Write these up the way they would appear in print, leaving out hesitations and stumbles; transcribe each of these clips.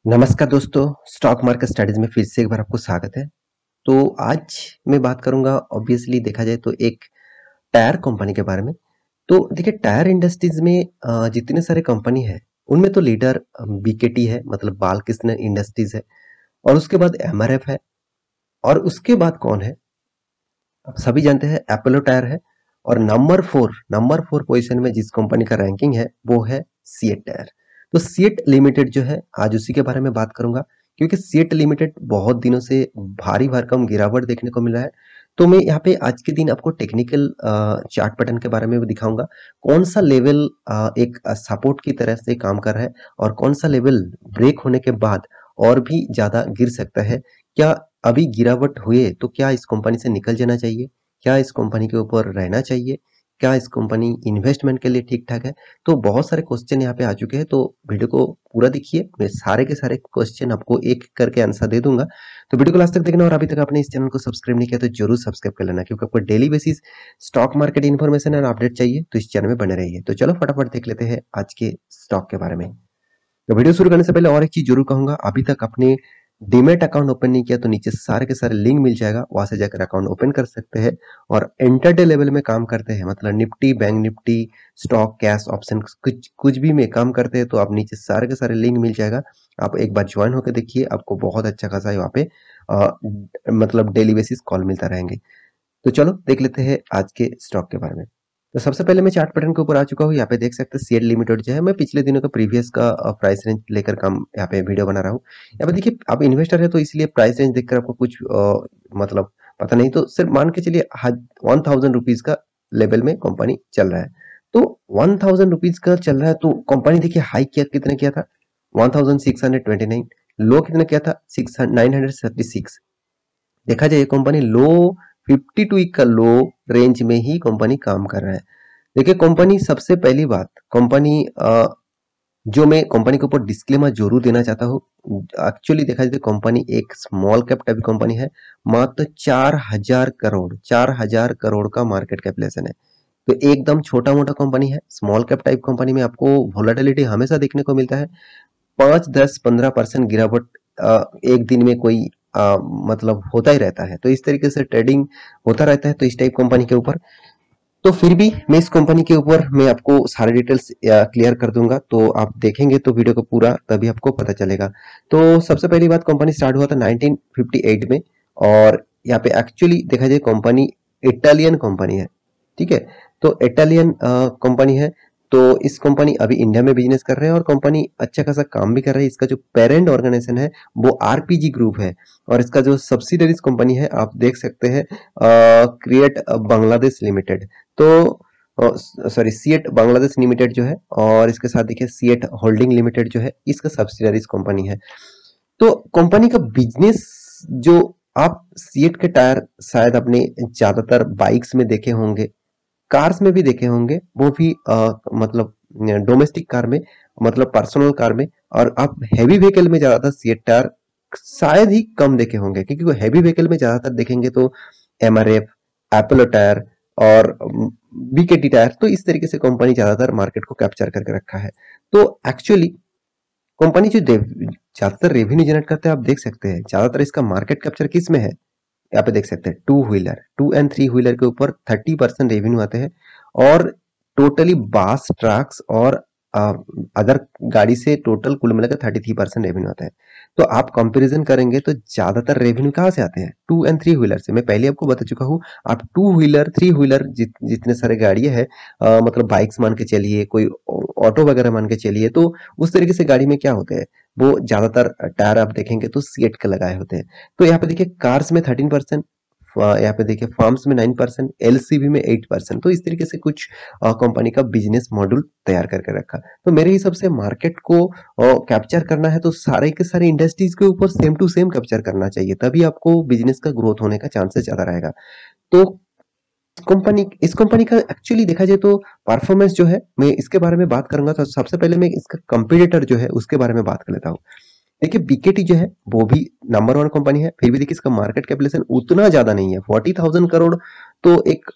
नमस्कार दोस्तों, stock market studies में फिर से एक बार आपको स्वागत है। तो आज मैं बात करूंगा ऑब्वियसली देखा जाए तो एक टायर कंपनी के बारे में। तो देखिए टायर इंडस्ट्रीज में जितने सारे कंपनी है उनमें तो लीडर बीकेटी है, मतलब बालकृष्ण इंडस्ट्रीज है, और उसके बाद एमआरएफ है, और उसके बाद कौन है आप सभी जानते हैं, अपोलो टायर है। और नंबर फोर पोजीशन में जिस कंपनी का रैंकिंग है वो है सीएट टायर। तो सीएट लिमिटेड जो है आज उसी के बारे में बात करूंगा, क्योंकि सीएट लिमिटेड बहुत दिनों से भारी भरकम गिरावट देखने को मिल रहा है। तो मैं यहाँ पे आज के दिन आपको टेक्निकल चार्ट पैटर्न के बारे में भी दिखाऊंगा, कौन सा लेवल एक सपोर्ट की तरह से काम कर रहा है और कौन सा लेवल ब्रेक होने के बाद और भी ज्यादा गिर सकता है। क्या अभी गिरावट हुए तो क्या इस कंपनी से निकल जाना चाहिए, क्या इस कंपनी के ऊपर रहना चाहिए, क्या इस कंपनी इन्वेस्टमेंट के लिए ठीक ठाक है। तो बहुत सारे क्वेश्चन यहाँ पे आ चुके हैं, तो वीडियो को पूरा देखिए, मैं सारे के सारे क्वेश्चन आपको एक करके आंसर दे दूंगा। तो वीडियो को लास्ट तक देखना, और अभी तक आपने इस चैनल को सब्सक्राइब नहीं किया तो जरूर सब्सक्राइब कर लेना, क्योंकि आपको daily basis stock market information और अपडेट चाहिए तो इस चैनल में बने रहिए। तो चलो फटाफट देख लेते हैं आज के स्टॉक के बारे में। तो वीडियो शुरू करने से पहले और एक चीज जरूर कहूंगा, अभी तक आपने डीमेट अकाउंट ओपन नहीं किया तो नीचे सारे के सारे लिंक मिल जाएगा, वहां से जाकर अकाउंट ओपन कर सकते हैं। और इंटरडे लेवल में काम करते हैं, मतलब Nifty, bank Nifty, stock, cash, option, कुछ कुछ भी में काम करते हैं तो आप नीचे सारे के सारे लिंक मिल जाएगा। आप एक बार ज्वाइन होकर देखिए, आपको बहुत अच्छा खासा वहाँ पे मतलब डेली बेसिस कॉल मिलता रहेंगे। तो चलो देख लेते हैं आज के स्टॉक के बारे में। तो सबसे पहले मैं चार्ट पैटर्न के ऊपर आ चुका हूँ। यहाँ पे देख सकते हैं सीएल लिमिटेड जो है, मैं पिछले दिनों का प्रीवियस का प्राइस रेंज लेकर काम यहाँ पे वीडियो बना रहा हूँ। यहाँ पे देखिए आप इन्वेस्टर है तो इसलिए प्राइस रेंज देखकर आपको कुछ मतलब पता नहीं, तो सिर्फ मान के चलिए 1000 रुपीज का लेवल में कंपनी चल रहा है। तो 1000 रुपीज का चल रहा है तो कंपनी देखिए हाई किया कितने किया था 1629, लो कितना किया था 936। देखा जाए कंपनी लो 52 वीक का लो रेंज में ही कंपनी काम कर रहा है। देखिए कंपनी, सबसे पहली बात कंपनी जो मैं कंपनी के ऊपर डिस्क्लेमर जरूर देना चाहता हूँ, एक्चुअली देखा जाए तो कंपनी एक स्मॉल कैप टाइप कंपनी है। मात्र 4000 करोड़ का मार्केट कैपिटलाइजेशन है। तो एकदम छोटा मोटा कंपनी है। स्मॉल कैप टाइप कंपनी में आपको वोलेटिलिटी हमेशा देखने को मिलता है, 5-10-15% गिरावट एक दिन में कोई मतलब होता ही रहता है। तो इस तरीके से ट्रेडिंग होता रहता है तो इस टाइप कंपनी के ऊपर। तो फिर भी मैं इस कंपनी के ऊपर मैं आपको सारे डिटेल्स क्लियर कर दूंगा, तो आप देखेंगे तो वीडियो को पूरा, तभी आपको पता चलेगा। तो सबसे पहली बात, कंपनी स्टार्ट हुआ था 1958 में, और यहाँ पे एक्चुअली देखा जाए कंपनी इटालियन कंपनी है, ठीक है। तो इटालियन कंपनी है, तो इस कंपनी अभी इंडिया में बिजनेस कर रहे हैं और कंपनी अच्छा खासा काम भी कर रही है। इसका जो पेरेंट ऑर्गेनाइजेशन है वो आरपीजी ग्रुप है, और इसका जो सब्सिडरीज कंपनी है आप देख सकते हैं क्रिएट बांग्लादेश लिमिटेड। तो सॉरी सीएट बांग्लादेश लिमिटेड जो है, और इसके साथ देखिए सीएट होल्डिंग लिमिटेड जो है, इसका सब्सिडरीज कंपनी है। तो कंपनी का बिजनेस जो आप सीएट के टायर शायद अपने ज्यादातर बाइक्स में देखे होंगे, कार्स में भी देखे होंगे, वो भी मतलब डोमेस्टिक कार में, मतलब पर्सनल कार में। और आप हैवी व्हीकल में ज्यादातर सीएट टायर शायद ही कम देखे होंगे, क्योंकि वो हैवी व्हीकल में ज्यादातर देखेंगे तो एमआरएफ, एपोलो टायर और बीकेटी टायर। तो इस तरीके से कंपनी ज्यादातर मार्केट को कैप्चर करके रखा है। तो एक्चुअली कंपनी जो ज्यादातर रेवेन्यू जनरेट करते हैं, आप देख सकते हैं ज्यादातर इसका मार्केट कैप्चर किस में है। यहाँ पे देख सकते हैं टू व्हीलर, 2 एंड 3 व्हीलर के ऊपर 30% रेवेन्यू आते हैं, और टोटली बस, ट्रक्स और अदर गाड़ी से टोटल कुल मिलाकर 33% रेवेन्यू आता है। तो आप कंपैरिजन करेंगे तो ज्यादातर रेवेन्यू कहाँ से आते हैं, 2 एंड 3 व्हीलर से। मैं पहले आपको बता चुका हूँ, आप 2 व्हीलर 3 व्हीलर जितने सारे गाड़ियां है, मतलब बाइक्स मान के चलिए, कोई ऑटो वगैरह मान के चलिए, तो उस तरीके से गाड़ी में क्या होते हैं, वो ज्यादातर टायर आप देखेंगे तो सीएट के लगाए होते हैं। तो यहाँ पे देखिए कार्स में 13%, यहाँ पे देखिए फार्म्स में 9%, एलसीवी में 8%। तो इस तरीके से कुछ कंपनी का बिजनेस मॉड्यूल तैयार करके रखा। तो मेरे हिसाब से मार्केट को कैप्चर करना है तो सारे के सारे इंडस्ट्रीज के ऊपर सेम टू सेम कैप्चर करना चाहिए, तभी आपको बिजनेस का ग्रोथ होने का चांसेस ज्यादा रहेगा। तो इस कंपनी का एक्चुअली देखा जाए तो परफॉर्मेंस जो है, मैं इसके बारे में बात करूंगा। तो सबसे पहले मैं इसका कंपटीटर जो है उसके बारे में बात कर लेता हूँ। देखिए बीकेटी जो है वो भी नंबर 1 कंपनी है, फिर भी देखिए इसका मार्केट कैपिटलाइजेशन उतना ज्यादा नहीं है, 40,000 करोड़। तो एक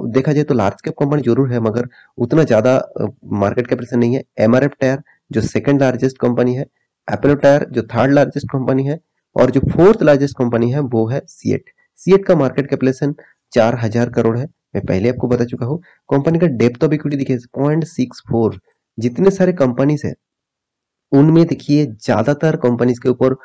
देखा जाए तो लार्ज कैप कंपनी जरूर है, मगर उतना ज्यादा मार्केट कैपिटलाइजेशन नहीं है। एमआरएफ टायर जो सेकंड लार्जेस्ट कंपनी है, अपोलो टायर जो थर्ड लार्जेस्ट कंपनी है, और जो फोर्थ लार्जेस्ट कंपनी है वो है सीएट। सीएट का मार्केट कैपिटलाइजेशन 4000 करोड़ है, मैं पहले आपको बता चुका हूँ। कंपनी का डेप्थ ऑफ इक्विटी देखिए 0.64। जितने सारे कंपनीज है उनमें देखिए ज्यादातर कंपनीज के ऊपर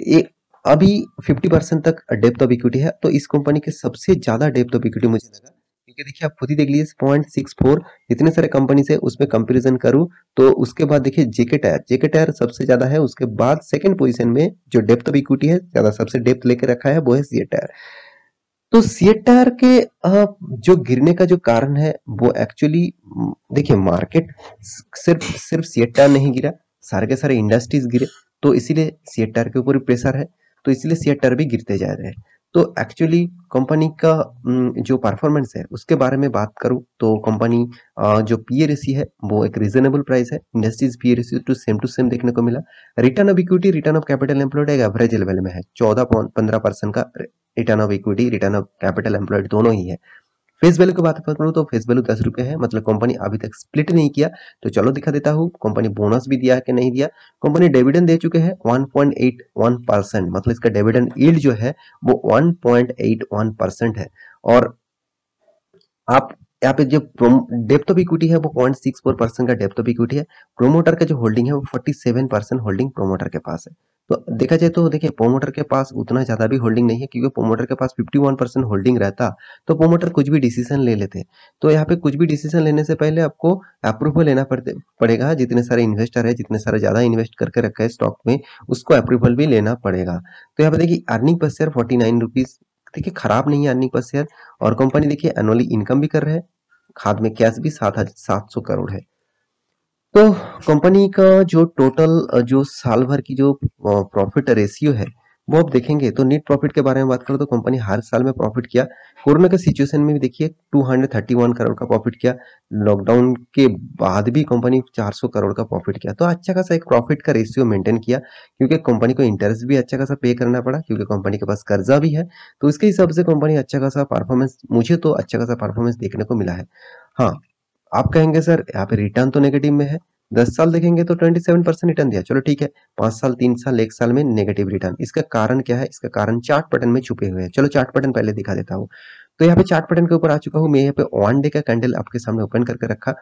एक अभी 50% तक डेप्थ ऑफ इक्विटी है, तो इस कंपनी के सबसे ज्यादा डेप्थ ऑफ इक्विटी मुझे लगा, क्योंकि देखिए आप खुद ही देख लीजिए 0.64 जितने सारे कंपनी से उसमें कंपैरिजन करूं तो उसके बाद देखिए जेके टायर सबसे ज्यादा है, उसके बाद सेकंड पोजीशन में जो डेप्थ ऑफ इक्विटी है ज्यादा सबसे डेप्थ लेके रखा है वो है सीएट टायर। तो सीएट टायर के जो गिरने का जो कारण है वो एक्चुअली देखिए मार्केट सिर्फ सिर्फ सीएट टायर नहीं गिरा, सारे के सारे इंडस्ट्रीज गिरे, तो इसीलिए सीएट टायर के ऊपर प्रेशर है, तो इसलिए सीएट टायर भी गिरते जा रहे हैं। तो एक्चुअली कंपनी का जो परफॉर्मेंस है उसके बारे में बात करूं तो कंपनी जो पीए रेशियो है वो एक रीजनेबल प्राइस है, इंडस्ट्रीज पीए रेशियो टू सेम देखने को मिला। Return of equity return of capital employed एक एवरेज लेवल में है, 14-15% का return of equity return of capital employed दोनों ही है। फेस वैल्यू की बात करूं तो फेस वैल्यू 10 रुपए है, मतलब कंपनी अभी तक स्प्लिट नहीं किया, तो चलो दिखा देता हूं कंपनी बोनस भी दिया है कि नहीं दिया। कंपनी डिविडेंड दे चुके हैं 1.81%, मतलब इसका डिविडेंड यील्ड जो है वो 1.81% है। और आप यहाँ पे जो डेप्थ ऑफ इक्विटी है वो 0.64% का डेप्थ ऑफ इक्विटी है। प्रोमोटर का जो होल्डिंग है वो 47% होल्डिंग प्रोमोटर के पास है। तो देखा जाए तो देखिए प्रोमोटर के पास उतना ज्यादा भी होल्डिंग नहीं है, क्योंकि प्रोमोटर के पास 51% होल्डिंग रहता तो प्रोमोटर कुछ भी डिसीजन ले लेते। तो यहाँ पे कुछ भी डिसीजन लेने से पहले आपको अप्रूवल लेना पड़ेगा, जितने सारे इन्वेस्टर है, जितने सारे ज्यादा इन्वेस्ट करके रखा है स्टॉक में, उसको अप्रूवल भी लेना पड़ेगा। तो यहाँ पे देखिए अर्निंग पर शेयर 49 रुपीज, देखिए खराब नहीं है अर्निंग पर शेयर। और कंपनी देखिए एनुअली इनकम भी कर रहे हैं, खाद में कैश भी 700 करोड़ है। तो कंपनी का जो टोटल जो साल भर की जो प्रॉफिट रेशियो है वो आप देखेंगे तो नेट प्रॉफिट के बारे में बात करो तो कंपनी हर साल में प्रॉफिट किया। कोरोना के सिचुएशन में भी देखिए 231 करोड़ का प्रॉफिट किया, लॉकडाउन के बाद भी कंपनी 400 करोड़ का प्रॉफिट किया। तो अच्छा खासा एक प्रॉफिट का रेशियो मेंटेन किया, क्योंकि कंपनी को इंटरेस्ट भी अच्छा खासा पे करना पड़ा, क्योंकि कंपनी के पास कर्जा भी है। तो इसके हिसाब से कंपनी अच्छा खासा परफॉर्मेंस, मुझे तो अच्छा खासा परफॉर्मेंस देखने को मिला है। हाँ, आप कहेंगे सर यहाँ पे रिटर्न तो नेगेटिव में है, 10 साल देखेंगे तो 27% रिटर्न दिया, चलो ठीक है। 5 साल, 3 साल, 1 साल में नेगेटिव रिटर्न, इसका कारण क्या है? इसका कारण चार्ट पैटर्न में छुपे हुए हैं। चलो चार्ट पैटर्न पहले दिखा देता हूँ। तो यहाँ पे चार्ट पैटर्न के ऊपर आ चुका हूँ मैं, यहाँ पे 1 डे का कैंडल आपके सामने ओपन करके रखा।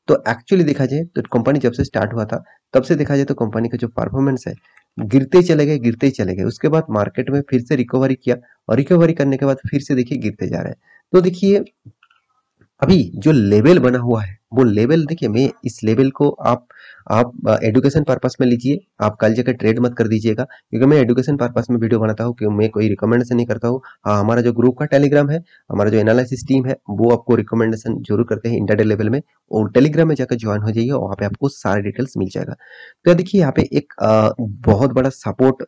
तो एक्चुअली देखा जाए तो कंपनी जब से स्टार्ट हुआ था तब से देखा जाए तो कंपनी का जो परफॉर्मेंस है गिरते ही चले गए, गिरते ही चले गए। उसके बाद मार्केट में फिर से रिकवरी किया, और रिकवरी करने के बाद फिर से देखिए गिरते जा रहे हैं। तो देखिए अभी जो लेवल बना हुआ है वो लेवल देखिए, मैं इस लेवल को आप एजुकेशन पर्पस में लीजिए, आप कल जाकर ट्रेड मत कर दीजिएगा, क्योंकि मैं एजुकेशन पर्पस में वीडियो बनाता हूँ, कि मैं कोई रिकमेंडेशन नहीं करता हूँ। हाँ, हमारा जो ग्रुप का टेलीग्राम है, हमारा जो एनालिसिस टीम है वो आपको रिकमेंडेशन जरूर करते हैं इंटरडे लेवल में, और टेलीग्राम में जाकर ज्वाइन हो जाइए, वहाँ पे आपको सारे डिटेल्स मिल जाएगा। तो देखिए यहाँ पे एक बहुत बड़ा सपोर्ट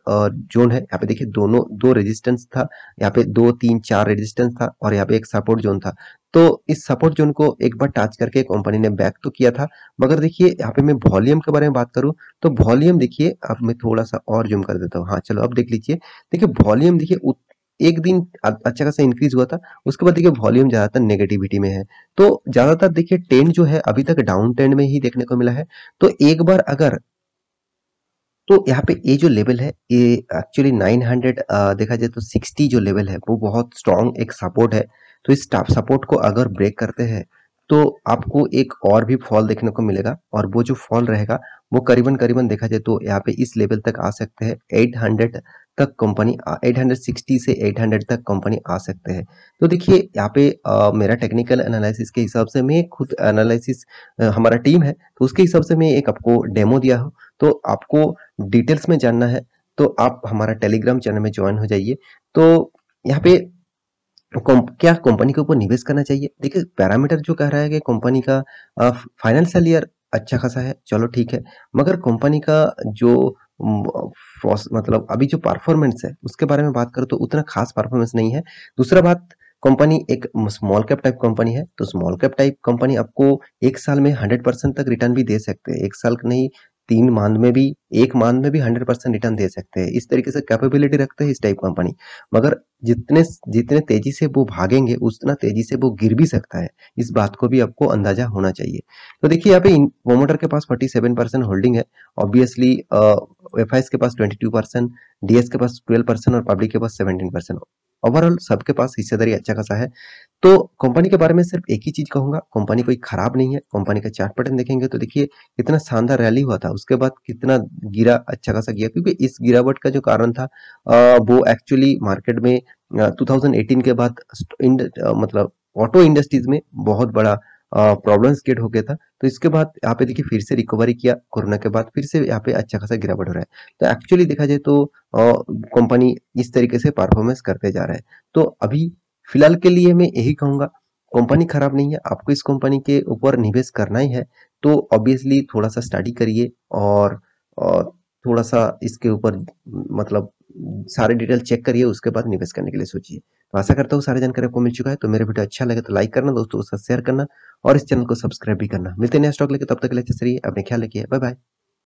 जोन है, यहाँ पे देखिए दोनों दो रेजिस्टेंस था, यहाँ पे 2 3 4 रेजिस्टेंस था, और यहाँ पे एक सपोर्ट जोन था। तो इस सपोर्ट जोन को एक बार टच करके कंपनी ने बैक तो किया था, मगर देखिए यहाँ पे मैं वॉल्यूम के बारे में बात करूं तो वॉल्यूम देखिए, अब मैं थोड़ा सा और जूम कर देता हूँ। हाँ चलो अब देख लीजिए, देखिए वॉल्यूम देखिए एक दिन अच्छा खासा इंक्रीज हुआ था, उसके बाद देखिए वॉल्यूम ज्यादातर नेगेटिविटी में है। तो ज्यादातर देखिए ट्रेंड जो है अभी तक डाउन ट्रेंड में ही देखने को मिला है। तो एक बार अगर, तो यहाँ पे ये जो लेवल है ये एक्चुअली 900 देखा जाए तो 60 जो लेवल है वो बहुत स्ट्रॉन्ग एक सपोर्ट है। तो इस सपोर्ट को अगर ब्रेक करते हैं तो आपको एक और भी फॉल देखने को मिलेगा, और वो जो फॉल रहेगा वो करीबन करीबन देखा जाए तो यहाँ पे इस लेवल तक आ सकते हैं 800 तक कंपनी, 860 से 800 तक कंपनी आ सकते हैं। तो देखिए यहाँ पे मेरा टेक्निकल एनालिसिस के हिसाब से, मैं खुद एनालिसिस हमारा टीम है तो उसके हिसाब से मैं एक आपको डेमो दिया हूँ। तो आपको डिटेल्स में जानना है तो आप हमारा टेलीग्राम चैनल में ज्वाइन हो जाइए। तो यहाँ पे क्या कंपनी के ऊपर निवेश करना चाहिए? देखिए पैरामीटर जो कह रहा है कि कंपनी का फाइनेंशियल ईयर अच्छा खासा है, चलो ठीक है, मगर कंपनी का जो मतलब अभी जो परफॉर्मेंस है उसके बारे में बात करो तो उतना खास परफॉर्मेंस नहीं है। दूसरा बात, कंपनी एक स्मॉल कैप टाइप कंपनी है, तो स्मॉल कैप टाइप कंपनी आपको एक साल में 100% तक रिटर्न भी दे सकते हैं, एक साल नहीं 3 माह में भी, 1 माह में भी 100% रिटर्न दे सकते हैं। इस तरीके से कैपेबिलिटी रखते हैं इस टाइप कंपनी, मगर जितने जितने तेजी से वो भागेंगे उतना तेजी से वो गिर भी सकता है, इस बात को भी आपको अंदाजा होना चाहिए। तो देखिए यहाँ पे प्रोमोटर के पास 47% होल्डिंग है, ऑब्वियसली एफआईएस के पास 22%, डीएस के पास 12% और पब्लिक के पास 17%। ओवरऑल सबके पास हिस्सेदारी अच्छा खासा है। तो कंपनी के बारे में सिर्फ एक ही चीज कहूंगा, कंपनी कोई खराब नहीं है। कंपनी का चार्ट पैटर्न देखेंगे तो देखिए कितना शानदार रैली हुआ था, उसके बाद कितना गिरा, अच्छा खासा गिरा, क्योंकि इस गिरावट का जो कारण था वो एक्चुअली मार्केट में 2018 के बाद मतलब ऑटो इंडस्ट्रीज में बहुत बड़ा प्रॉब्लम्स क्रिएट हो गया था। तो इसके बाद यहाँ पे देखिए फिर से रिकवरी किया कोरोना के बाद, फिर से यहाँ पे अच्छा खासा गिरावट हो रहा है। तो एक्चुअली देखा जाए तो कंपनी इस तरीके से परफॉर्मेंस करते जा रहा है। तो अभी फिलहाल के लिए मैं यही कहूंगा, कंपनी खराब नहीं है, आपको इस कंपनी के ऊपर निवेश करना ही है तो ऑब्वियसली थोड़ा सा स्टडी करिए और थोड़ा सा इसके ऊपर मतलब सारे डिटेल चेक करिए, उसके बाद निवेश करने के लिए सोचिए। तो आशा करता हूँ सारी जानकारी आपको मिल चुका है। तो मेरा वीडियो अच्छा लगे तो लाइक करना, दोस्तों के साथ शेयर करना और इस चैनल को सब्सक्राइब भी करना। मिलते हैं नया स्टॉक लेके, तब तक के लिए अच्छे से रहिए, अपने ख्याल रखिए, बाय बाय।